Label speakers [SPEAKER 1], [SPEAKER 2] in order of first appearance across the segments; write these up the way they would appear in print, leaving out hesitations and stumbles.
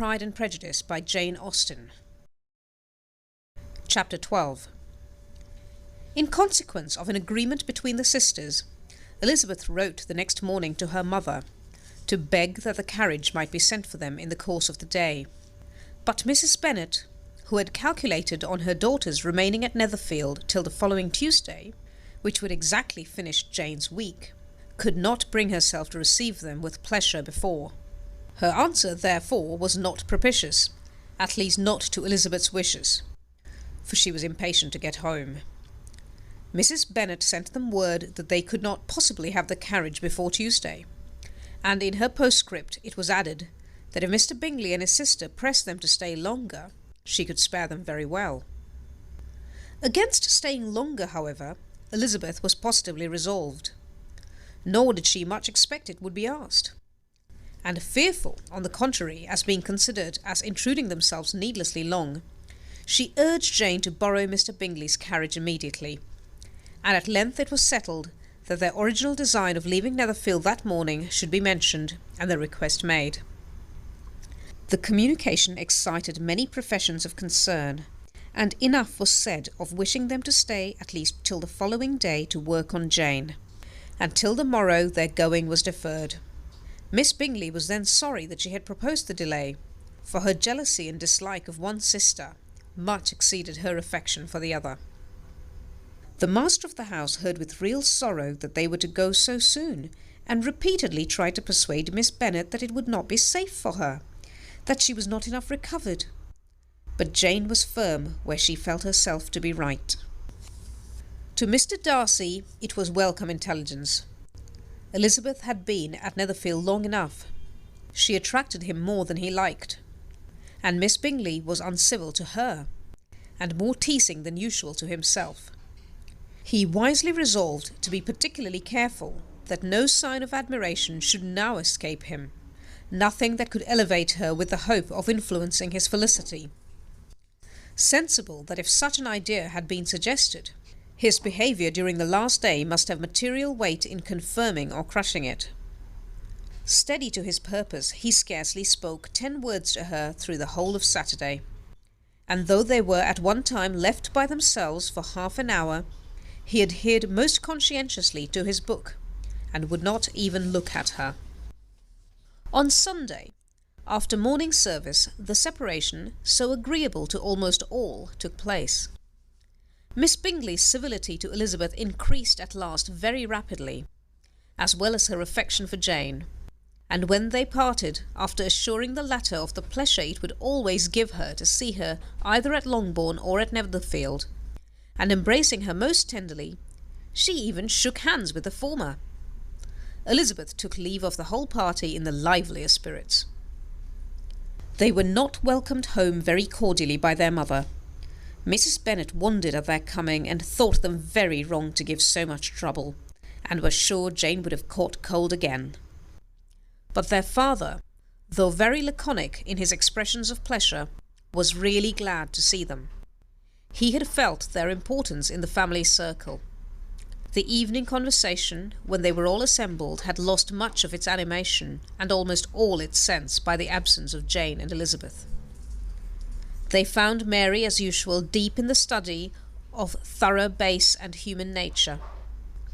[SPEAKER 1] Pride and Prejudice by Jane Austen. Chapter 12. In consequence of an agreement between the sisters, Elizabeth wrote the next morning to her mother to beg that the carriage might be sent for them in the course of the day. But Mrs. Bennet, who had calculated on her daughters remaining at Netherfield till the following Tuesday, which would exactly finish Jane's week, could not bring herself to receive them with pleasure before. Her answer, therefore, was not propitious, at least not to Elizabeth's wishes, for she was impatient to get home. Mrs. Bennet sent them word that they could not possibly have the carriage before Tuesday, and in her postscript it was added that if Mr. Bingley and his sister pressed them to stay longer, she could spare them very well. Against staying longer, however, Elizabeth was positively resolved, nor did she much expect it would be asked, and fearful, on the contrary, as being considered as intruding themselves needlessly long, she urged Jane to borrow Mr. Bingley's carriage immediately, and at length it was settled that their original design of leaving Netherfield that morning should be mentioned, and the request made. The communication excited many professions of concern, and enough was said of wishing them to stay at least till the following day to work on Jane, and till the morrow their going was deferred. Miss Bingley was then sorry that she had proposed the delay, for her jealousy and dislike of one sister much exceeded her affection for the other. The master of the house heard with real sorrow that they were to go so soon, and repeatedly tried to persuade Miss Bennet that it would not be safe for her, that she was not enough recovered. But Jane was firm where she felt herself to be right. To Mr. Darcy it was welcome intelligence. Elizabeth had been at Netherfield long enough. She attracted him more than he liked, and Miss Bingley was uncivil to her, and more teasing than usual to himself. He wisely resolved to be particularly careful that no sign of admiration should now escape him, nothing that could elevate her with the hope of influencing his felicity. Sensible that if such an idea had been suggested, his behaviour during the last day must have material weight in confirming or crushing it. Steady to his purpose, he scarcely spoke 10 words to her through the whole of Saturday, and though they were at one time left by themselves for half an hour, he adhered most conscientiously to his book, and would not even look at her. On Sunday, after morning service, the separation, so agreeable to almost all, took place. Miss Bingley's civility to Elizabeth increased at last very rapidly, as well as her affection for Jane, and when they parted, after assuring the latter of the pleasure it would always give her to see her either at Longbourn or at Netherfield, and embracing her most tenderly, she even shook hands with the former. Elizabeth took leave of the whole party in the liveliest spirits. They were not welcomed home very cordially by their mother. Mrs. Bennet wondered at their coming, and thought them very wrong to give so much trouble, and was sure Jane would have caught cold again. But their father, though very laconic in his expressions of pleasure, was really glad to see them. He had felt their importance in the family circle. The evening conversation, when they were all assembled, had lost much of its animation and almost all its sense by the absence of Jane and Elizabeth. They found Mary, as usual, deep in the study of thorough base and human nature,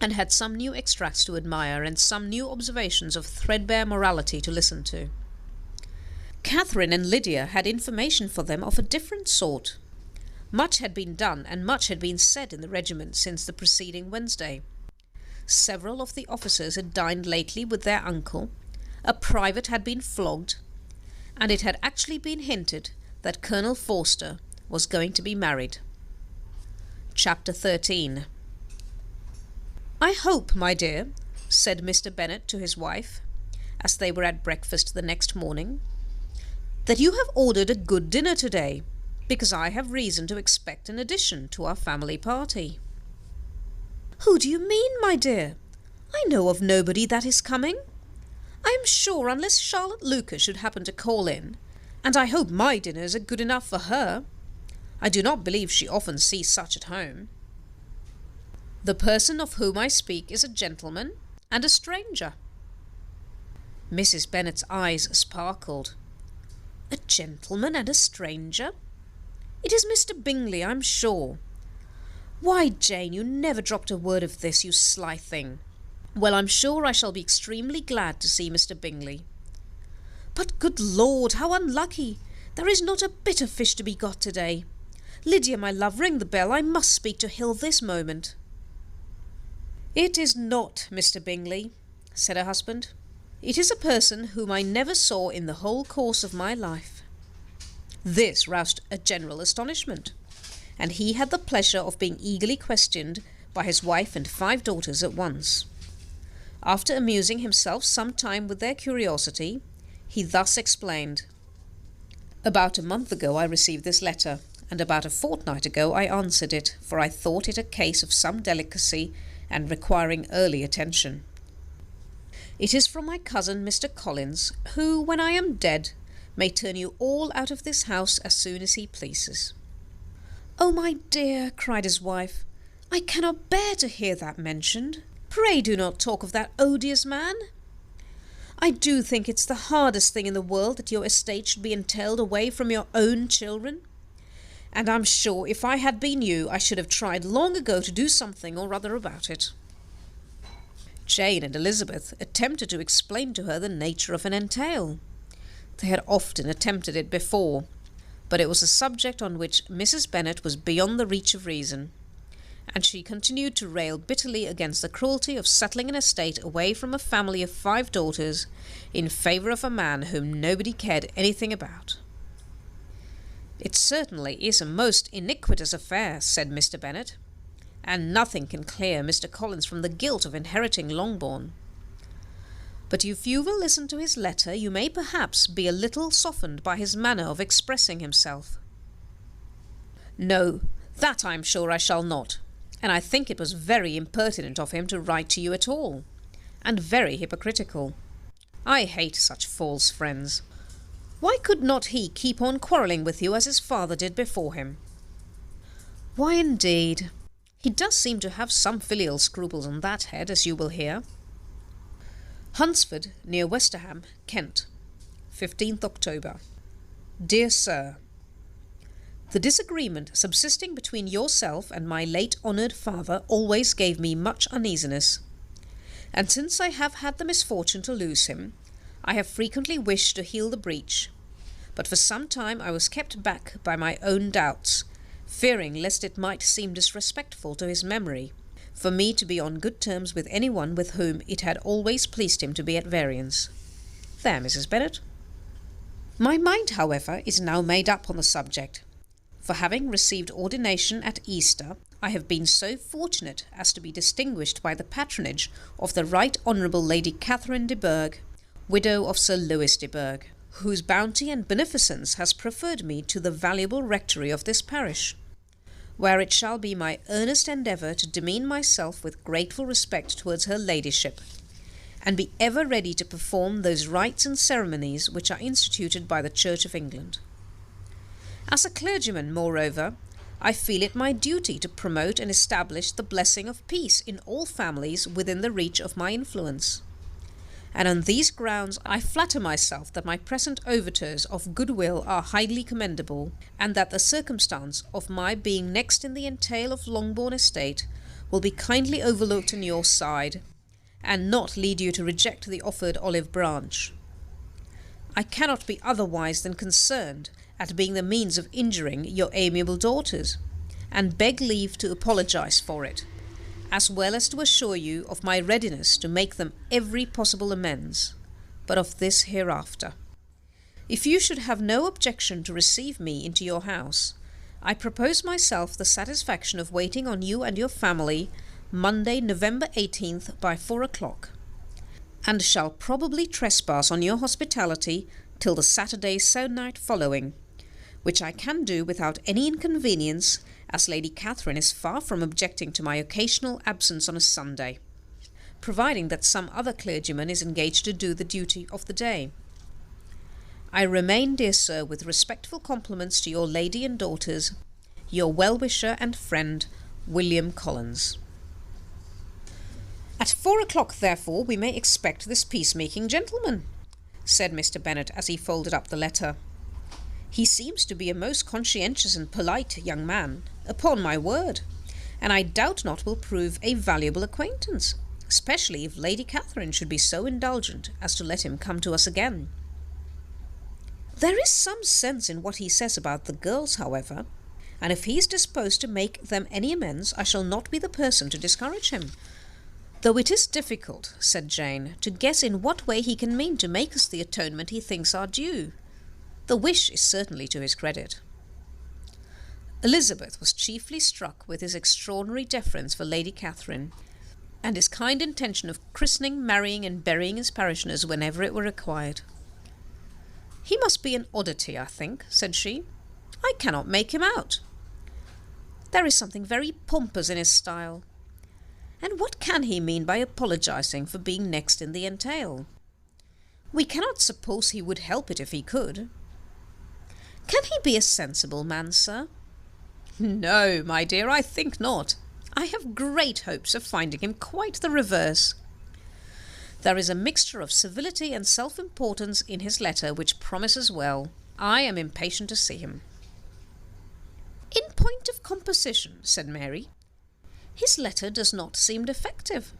[SPEAKER 1] and had some new extracts to admire and some new observations of threadbare morality to listen to. Catherine and Lydia had information for them of a different sort. Much had been done and much had been said in the regiment since the preceding Wednesday. Several of the officers had dined lately with their uncle, a private had been flogged, and it had actually been hinted that Colonel Forster was going to be married. Chapter 13. "I hope, my dear," said Mr. Bennet to his wife, as they were at breakfast the next morning, "that you have ordered a good dinner to-day, because I have reason to expect an addition to our family party." "Who do you mean, my dear? I know of nobody that is coming. I am sure, unless Charlotte Lucas should happen to call in, and I hope my dinners are good enough for her. I do not believe she often sees such at home." "The person of whom I speak is a gentleman and a stranger." Mrs. Bennet's eyes sparkled. A gentleman and a stranger? It is Mr. Bingley, I'm sure. Why, Jane, you never dropped a word of this, you sly thing. Well, I'm sure I shall be extremely glad to see Mr. Bingley. But, good Lord, how unlucky! There is not a bit of fish to be got to-day. Lydia, my love, ring the bell. I must speak to Hill this moment. It is not Mr. Bingley, said her husband. It is a person whom I never saw in the whole course of my life. This roused a general astonishment, and he had the pleasure of being eagerly questioned by his wife and 5 daughters at once. After amusing himself some time with their curiosity, he thus explained. About a month ago I received this letter, and about a fortnight ago I answered it, for I thought it a case of some delicacy and requiring early attention. It is from my cousin Mr. Collins, who, when I am dead, may turn you all out of this house as soon as he pleases. Oh, my dear, cried his wife, I cannot bear to hear that mentioned. Pray do not talk of that odious man. I do think it's the hardest thing in the world that your estate should be entailed away from your own children. And I'm sure if I had been you, I should have tried long ago to do something or other about it. Jane and Elizabeth attempted to explain to her the nature of an entail. They had often attempted it before, but it was a subject on which Mrs. Bennet was beyond the reach of reason, and she continued to rail bitterly against the cruelty of settling an estate away from a family of 5 daughters in favour of a man whom nobody cared anything about. It certainly is a most iniquitous affair, said Mr. Bennet, and nothing can clear Mr. Collins from the guilt of inheriting Longbourn. But if you will listen to his letter, you may perhaps be a little softened by his manner of expressing himself. No, that I am sure I shall not, and I think it was very impertinent of him to write to you at all, and very hypocritical. I hate such false friends. Why could not he keep on quarrelling with you as his father did before him? Why, indeed, he does seem to have some filial scruples on that head, as you will hear. Hunsford, near Westerham, Kent, 15th October. Dear Sir, the disagreement subsisting between yourself and my late honoured father always gave me much uneasiness, and since I have had the misfortune to lose him, I have frequently wished to heal the breach, but for some time I was kept back by my own doubts, fearing lest it might seem disrespectful to his memory for me to be on good terms with anyone with whom it had always pleased him to be at variance. There, Mrs. Bennet. My mind, however, is now made up on the subject, for having received ordination at Easter, I have been so fortunate as to be distinguished by the patronage of the Right Honourable Lady Catherine de Bourgh, widow of Sir Lewis de Bourgh, whose bounty and beneficence has preferred me to the valuable rectory of this parish, where it shall be my earnest endeavour to demean myself with grateful respect towards her ladyship, and be ever ready to perform those rites and ceremonies which are instituted by the Church of England. As a clergyman, moreover, I feel it my duty to promote and establish the blessing of peace in all families within the reach of my influence, and on these grounds I flatter myself that my present overtures of goodwill are highly commendable, and that the circumstance of my being next in the entail of Longbourn estate will be kindly overlooked on your side, and not lead you to reject the offered olive branch. I cannot be otherwise than concerned at being the means of injuring your amiable daughters, and beg leave to apologize for it, as well as to assure you of my readiness to make them every possible amends, but of this hereafter. If you should have no objection to receive me into your house, I propose myself the satisfaction of waiting on you and your family Monday, November 18th by 4 o'clock, and shall probably trespass on your hospitality till the Saturday se'nnight following, which I can do without any inconvenience, as Lady Catherine is far from objecting to my occasional absence on a Sunday, providing that some other clergyman is engaged to do the duty of the day. I remain, dear sir, with respectful compliments to your lady and daughters, your well-wisher and friend, William Collins. At 4 o'clock, therefore, we may expect this peacemaking gentleman, said Mr. Bennet as he folded up the letter. He seems to be a most conscientious and polite young man, upon my word, and I doubt not will prove a valuable acquaintance, especially if Lady Catherine should be so indulgent as to let him come to us again. There is some sense in what he says about the girls, however, and if he is disposed to make them any amends, I shall not be the person to discourage him. Though it is difficult, said Jane, to guess in what way he can mean to make us the atonement he thinks our due. The wish is certainly to his credit. Elizabeth was chiefly struck with his extraordinary deference for Lady Catherine, and his kind intention of christening, marrying, and burying his parishioners whenever it were required. He must be an oddity, I think, said she. I cannot make him out. There is something very pompous in his style. And what can he mean by apologizing for being next in the entail? We cannot suppose he would help it if he could. Can he be a sensible man, sir? No, my dear, I think not. I have great hopes of finding him quite the reverse. There is a mixture of civility and self-importance in his letter which promises well. I am impatient to see him. In point of composition, said Mary, his letter does not seem defective.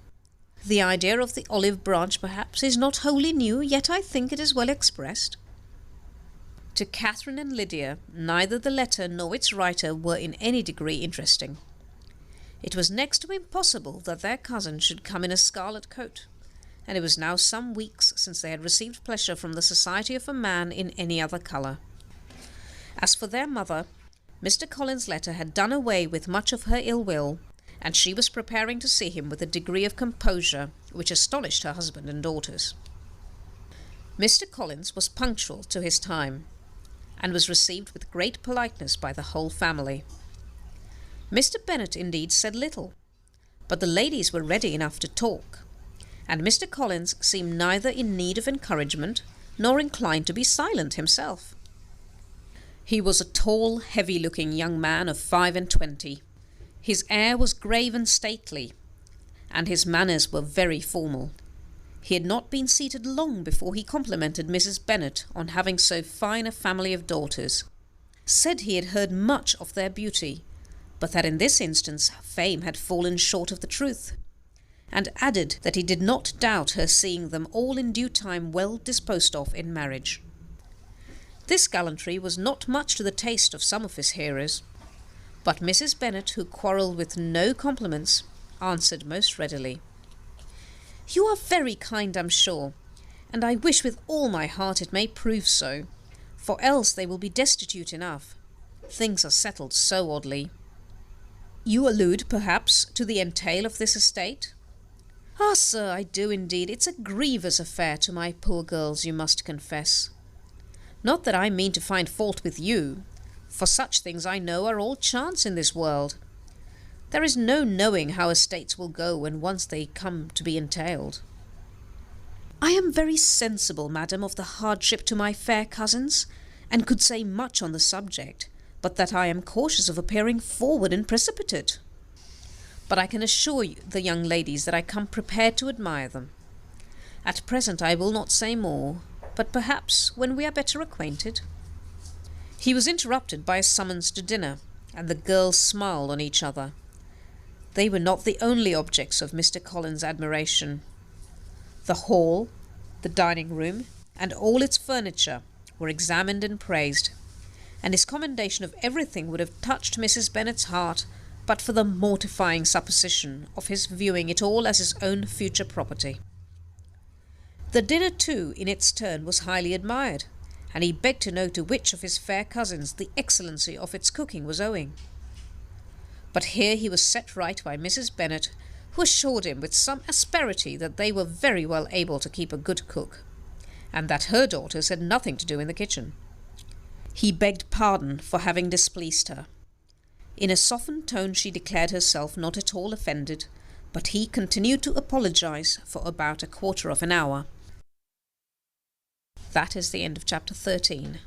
[SPEAKER 1] The idea of the olive branch, perhaps, is not wholly new, yet I think it is well expressed. To Catherine and Lydia, neither the letter nor its writer were in any degree interesting. It was next to impossible that their cousin should come in a scarlet coat, and it was now some weeks since they had received pleasure from the society of a man in any other colour. As for their mother, Mr. Collins's letter had done away with much of her ill will, and she was preparing to see him with a degree of composure which astonished her husband and daughters. Mr. Collins was punctual to his time, and was received with great politeness by the whole family. Mr. Bennet indeed said little, but the ladies were ready enough to talk, and Mr. Collins seemed neither in need of encouragement nor inclined to be silent himself. He was a tall, heavy-looking young man of 25. His air was grave and stately, and his manners were very formal. He had not been seated long before he complimented Mrs. Bennet on having so fine a family of daughters, said he had heard much of their beauty, but that in this instance fame had fallen short of the truth, and added that he did not doubt her seeing them all in due time well disposed of in marriage. This gallantry was not much to the taste of some of his hearers, but Mrs. Bennet, who quarrelled with no compliments, answered most readily. You are very kind, I'm sure, and I wish with all my heart it may prove so, for else they will be destitute enough. Things are settled so oddly. You allude, perhaps, to the entail of this estate? Ah, sir, I do indeed. It's a grievous affair to my poor girls, you must confess. Not that I mean to find fault with you, for such things I know are all chance in this world. There is no knowing how estates will go when once they come to be entailed. I am very sensible, madam, of the hardship to my fair cousins, and could say much on the subject, but that I am cautious of appearing forward and precipitate. But I can assure you, the young ladies, that I come prepared to admire them. At present I will not say more, but perhaps when we are better acquainted. He was interrupted by a summons to dinner, and the girls smiled on each other. They were not the only objects of Mr. Collins' admiration. The hall, the dining room, and all its furniture were examined and praised, and his commendation of everything would have touched Mrs. Bennet's heart but for the mortifying supposition of his viewing it all as his own future property. The dinner, too, in its turn was highly admired, and he begged to know to which of his fair cousins the excellency of its cooking was owing. But here he was set right by Mrs. Bennet, who assured him with some asperity that they were very well able to keep a good cook, and that her daughters had nothing to do in the kitchen. He begged pardon for having displeased her. In a softened tone she declared herself not at all offended, but he continued to apologize for about a quarter of an hour. That is the end of chapter 13.